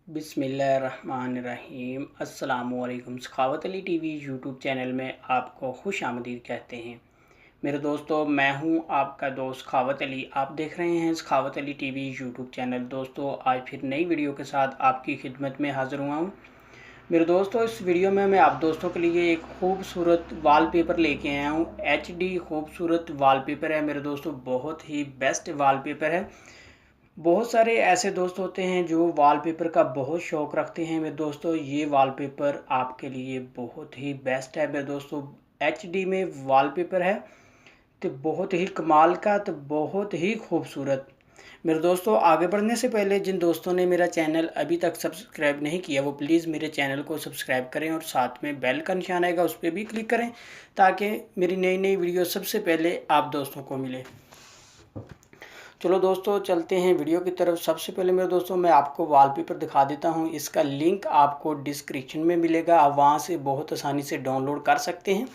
बिस्मिल्लाहिर्रहमानिर्रहीम। अस्सलामुअलैकुम। सखावत Ali TV YouTube channel में आपको खुश आमदीद कहते हैं। मेरे दोस्तों, मैं हूं आपका दोस्त सखावत अली। आप देख रहे हैं सखावत अली टीवी यूट्यूब चैनल। दोस्तों, आज फिर नई वीडियो के साथ आपकी खिदमत में हाज़िर हुआ हूं। मेरे दोस्तों, इस वीडियो में मैं आप दोस्तों के लिए एक खूबसूरत वॉलपेपर लेके आया हूं। HD खूबसूरत वॉलपेपर है मेरे दोस्तों, बहुत ही बेस्ट वॉलपेपर है। बहुत सारे ऐसे दोस्त होते हैं जो वॉलपेपर का बहुत शौक़ रखते हैं। मेरे दोस्तों, ये वॉलपेपर आपके लिए बहुत ही बेस्ट है मेरे दोस्तों। HD में वॉलपेपर है तो बहुत ही कमाल का, तो बहुत ही खूबसूरत। मेरे दोस्तों, आगे बढ़ने से पहले जिन दोस्तों ने मेरा चैनल अभी तक सब्सक्राइब नहीं किया वो प्लीज़ मेरे चैनल को सब्सक्राइब करें और साथ में बेल का निशान आएगा उस पर भी क्लिक करें ताकि मेरी नई नई वीडियो सबसे पहले आप दोस्तों को मिले। चलो दोस्तों, चलते हैं वीडियो की तरफ। सबसे पहले मेरे दोस्तों, मैं आपको वॉलपेपर दिखा देता हूं। इसका लिंक आपको डिस्क्रिप्शन में मिलेगा, आप वहां से बहुत आसानी से डाउनलोड कर सकते हैं।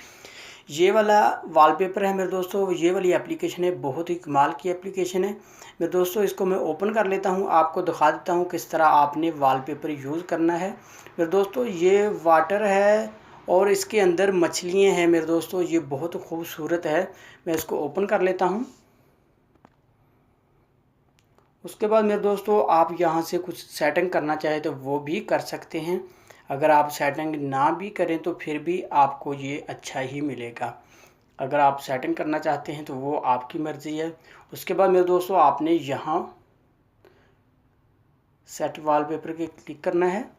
ये वाला वॉलपेपर है मेरे दोस्तों, ये वाली एप्लीकेशन है, बहुत ही कमाल की एप्लीकेशन है मेरे दोस्तों। इसको मैं ओपन कर लेता हूँ, आपको दिखा देता हूँ किस तरह आपने वॉलपेपर यूज़ करना है। मेरे दोस्तों, ये वाटर है और इसके अंदर मछलियाँ हैं मेरे दोस्तों, ये बहुत खूबसूरत है। मैं इसको ओपन कर लेता हूँ। उसके बाद मेरे दोस्तों, आप यहाँ से कुछ सेटिंग करना चाहें तो वो भी कर सकते हैं। अगर आप सेटिंग ना भी करें तो फिर भी आपको ये अच्छा ही मिलेगा। अगर आप सेटिंग करना चाहते हैं तो वो आपकी मर्ज़ी है। उसके बाद मेरे दोस्तों, आपने यहाँ सेट वॉलपेपर के क्लिक करना है।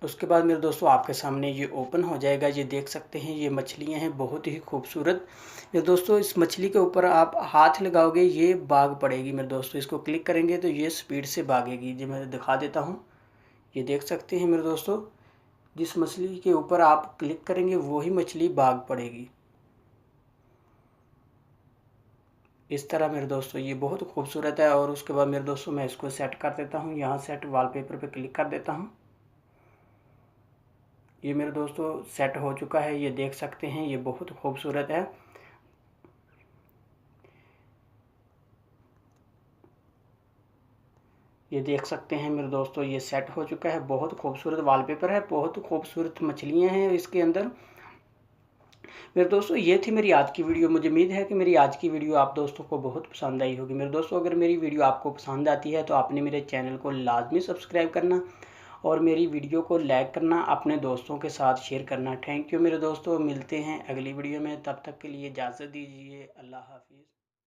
उसके बाद मेरे दोस्तों, आपके सामने ये ओपन हो जाएगा। ये देख सकते हैं, ये मछलियाँ हैं बहुत ही खूबसूरत। मेरे दोस्तों, इस मछली के ऊपर आप हाथ लगाओगे ये भाग पड़ेगी मेरे दोस्तों। इसको क्लिक करेंगे तो ये स्पीड से भागेगी। जी मैं दिखा देता हूँ, ये देख सकते हैं मेरे दोस्तों, जिस मछली के ऊपर आप क्लिक करेंगे वही मछली भाग पड़ेगी। इस तरह मेरे दोस्तों ये बहुत खूबसूरत है। और उसके बाद मेरे दोस्तों, मैं इसको सेट कर देता हूँ। यहाँ सेट वॉलपेपर पर क्लिक कर देता हूँ। ये मेरे दोस्तों सेट हो चुका है, ये देख सकते हैं, ये बहुत खूबसूरत है। ये देख सकते हैं मेरे दोस्तों, ये सेट हो चुका है। बहुत खूबसूरत वॉलपेपर है, बहुत खूबसूरत मछलियां हैं इसके अंदर। मेरे दोस्तों, ये थी मेरी आज की वीडियो। मुझे उम्मीद है कि मेरी आज की वीडियो आप दोस्तों को बहुत पसंद आई होगी। मेरे दोस्तों, अगर मेरी वीडियो आपको पसंद आती है तो आपने मेरे चैनल को लाजमी सब्सक्राइब करना और मेरी वीडियो को लाइक करना, अपने दोस्तों के साथ शेयर करना। थैंक यू मेरे दोस्तों, मिलते हैं अगली वीडियो में। तब तक के लिए इजाज़त दीजिए। अल्लाह हाफिज़।